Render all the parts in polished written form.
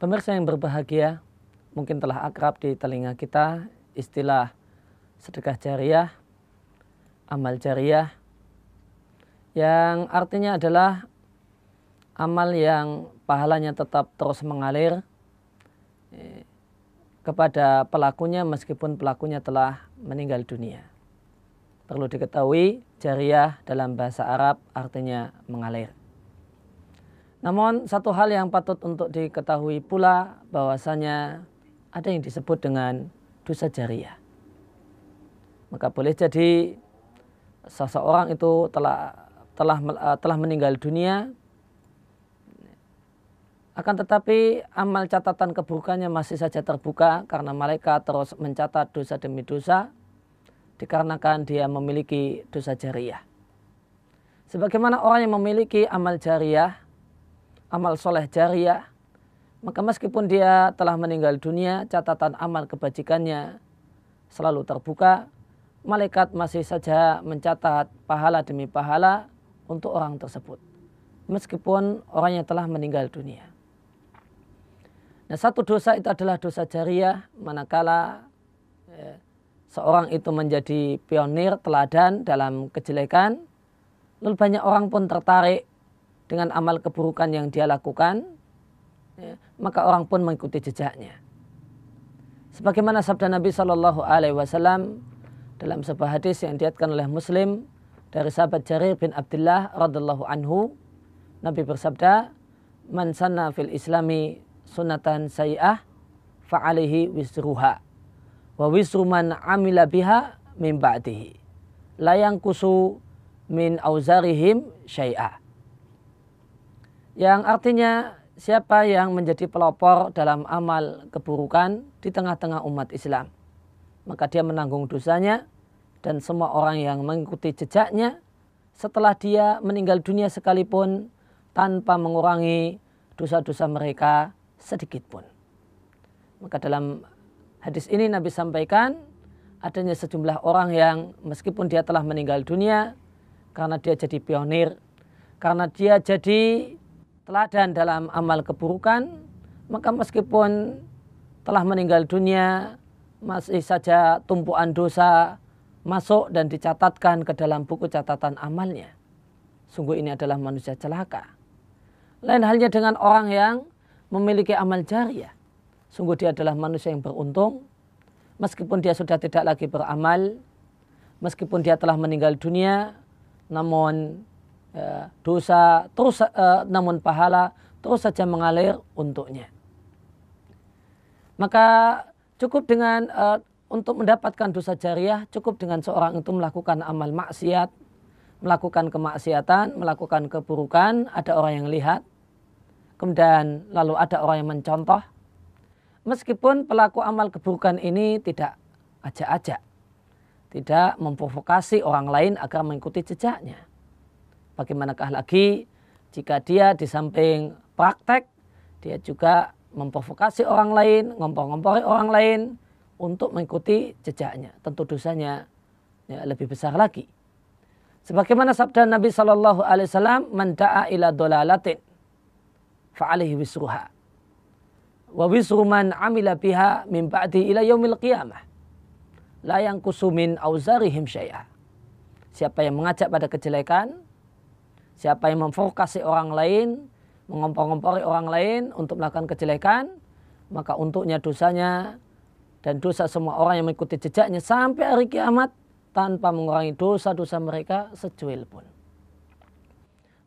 Pemirsa yang berbahagia, mungkin telah akrab di telinga kita istilah sedekah jariyah, amal jariyah, yang artinya adalah amal yang pahalanya tetap terus mengalir kepada pelakunya meskipun pelakunya telah meninggal dunia. Perlu diketahui, jariyah dalam bahasa Arab artinya mengalir. Namun satu hal yang patut untuk diketahui pula bahwasanya ada yang disebut dengan dosa jariyah. Maka boleh jadi seseorang itu telah meninggal dunia, akan tetapi amal catatan keburukannya masih saja terbuka karena malaikat terus mencatat dosa demi dosa dikarenakan dia memiliki dosa jariyah. Sebagaimana orang yang memiliki amal jariyah, amal soleh jariyah, maka meskipun dia telah meninggal dunia, catatan amal kebajikannya selalu terbuka. Malaikat masih saja mencatat pahala demi pahala untuk orang tersebut, meskipun orangnya telah meninggal dunia. Nah, satu dosa itu adalah dosa jariyah, manakala seorang itu menjadi pionir, teladan dalam kejelekan, lalu banyak orang pun tertarik dengan amal keburukan yang dia lakukan, maka orang pun mengikuti jejaknya. Sebagaimana sabda Nabi SAW dalam sebuah hadis yang diriwayatkan oleh Muslim dari sahabat Jarir bin Abdullah radhiyallahu anhu, Nabi bersabda, "Man sanna fil Islami sunnatan sayyi'ah fa alaihi wisruha wa wisru man amila biha min ba'dihi la yanqusu min auzarihim syai'ah." Yang artinya, siapa yang menjadi pelopor dalam amal keburukan di tengah-tengah umat Islam, maka dia menanggung dosanya, dan semua orang yang mengikuti jejaknya setelah dia meninggal dunia sekalipun tanpa mengurangi dosa-dosa mereka sedikit pun. Maka dalam hadis ini Nabi sampaikan adanya sejumlah orang yang meskipun dia telah meninggal dunia, karena dia jadi pionir, karena dia jadi teladan dalam amal keburukan, maka meskipun telah meninggal dunia masih saja tumpuan dosa masuk dan dicatatkan ke dalam buku catatan amalnya. Sungguh ini adalah manusia celaka. Lain halnya dengan orang yang memiliki amal jariyah. Sungguh dia adalah manusia yang beruntung, meskipun dia sudah tidak lagi beramal, meskipun dia telah meninggal dunia, namun dosa terus, namun pahala terus saja mengalir untuknya. Maka cukup dengan untuk mendapatkan dosa jariyah, cukup dengan seorang itu melakukan amal maksiat, melakukan kemaksiatan, melakukan keburukan, ada orang yang lihat, kemudian lalu ada orang yang mencontoh. Meskipun pelaku amal keburukan ini tidak ajak-ajak, tidak memprovokasi orang lain agar mengikuti jejaknya. Bagaimanakah lagi jika dia di samping praktek, dia juga memprovokasi orang lain, ngompor-ngompori orang lain untuk mengikuti jejaknya. Tentu dosanya lebih besar lagi. Sebagaimana sabda Nabi SAW, "Man da'a ila dolalatin fa'alihi wisruha wa wisru man amila biha min ba'di ila yaumil qiyamah la yanqusu min auzarihim syai'a." Siapa yang mengajak pada kejelekan, siapa yang memprovokasi orang lain, mengompor-ngompori orang lain untuk melakukan kejelekan, maka untuknya dosanya dan dosa semua orang yang mengikuti jejaknya sampai hari kiamat tanpa mengurangi dosa-dosa mereka secuil pun.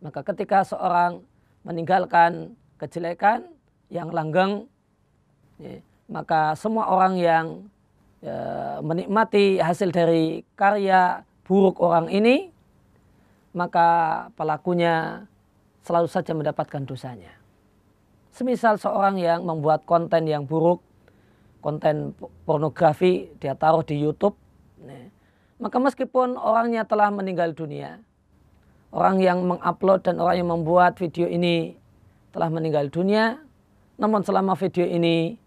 Maka ketika seorang meninggalkan kejelekan yang langgeng, maka semua orang yang menikmati hasil dari karya buruk orang ini, maka pelakunya selalu saja mendapatkan dosanya. Semisal seorang yang membuat konten yang buruk, konten pornografi, dia taruh di YouTube, maka meskipun orangnya telah meninggal dunia, orang yang mengupload dan orang yang membuat video ini telah meninggal dunia, namun selama video ini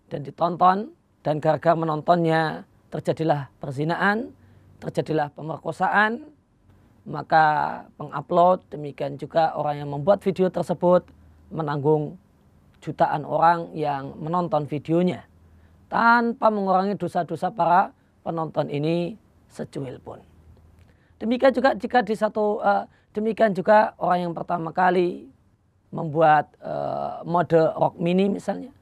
dan ditonton, dan gara-gara menontonnya terjadilah perzinaan, terjadilah pemerkosaan, maka pengupload demikian juga orang yang membuat video tersebut menanggung jutaan orang yang menonton videonya tanpa mengurangi dosa-dosa para penonton ini secuil pun. Demikian juga jika demikian juga orang yang pertama kali membuat mode rok mini misalnya.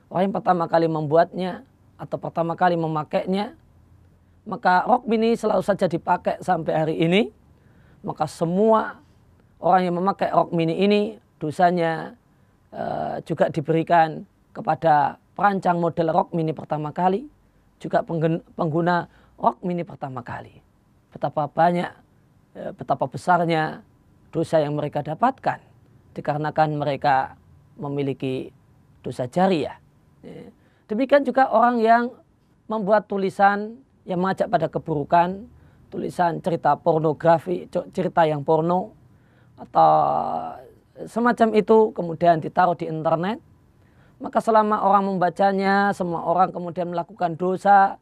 Orang yang pertama kali membuatnya atau pertama kali memakainya, maka rok mini selalu saja dipakai sampai hari ini. Maka semua orang yang memakai rok mini ini dosanya juga diberikan kepada perancang model rok mini pertama kali, juga pengguna rok mini pertama kali. Betapa besarnya dosa yang mereka dapatkan dikarenakan mereka memiliki dosa jariah. Demikian juga orang yang membuat tulisan yang mengajak pada keburukan, tulisan cerita pornografi, cerita yang porno atau semacam itu kemudian ditaruh di internet. Maka selama orang membacanya, semua orang kemudian melakukan dosa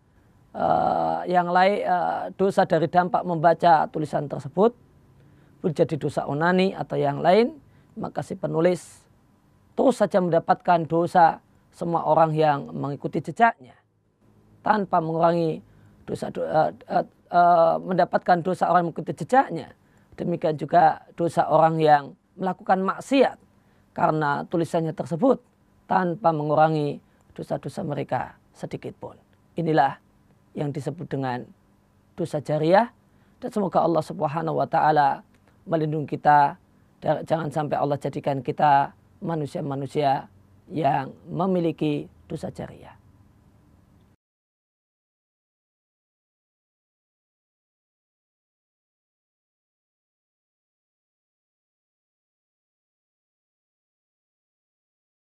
yang lain, dosa dari dampak membaca tulisan tersebut, menjadi dosa onani atau yang lain, maka si penulis terus saja mendapatkan dosa semua orang yang mengikuti jejaknya tanpa mengurangi mendapatkan dosa orang yang mengikuti jejaknya. Demikian juga dosa orang yang melakukan maksiat karena tulisannya tersebut tanpa mengurangi dosa-dosa mereka sedikit pun. Inilah yang disebut dengan dosa jariah, dan semoga Allah Subhanahu wa taala melindungi kita dan jangan sampai Allah jadikan kita manusia-manusia yang memiliki dosa jariah.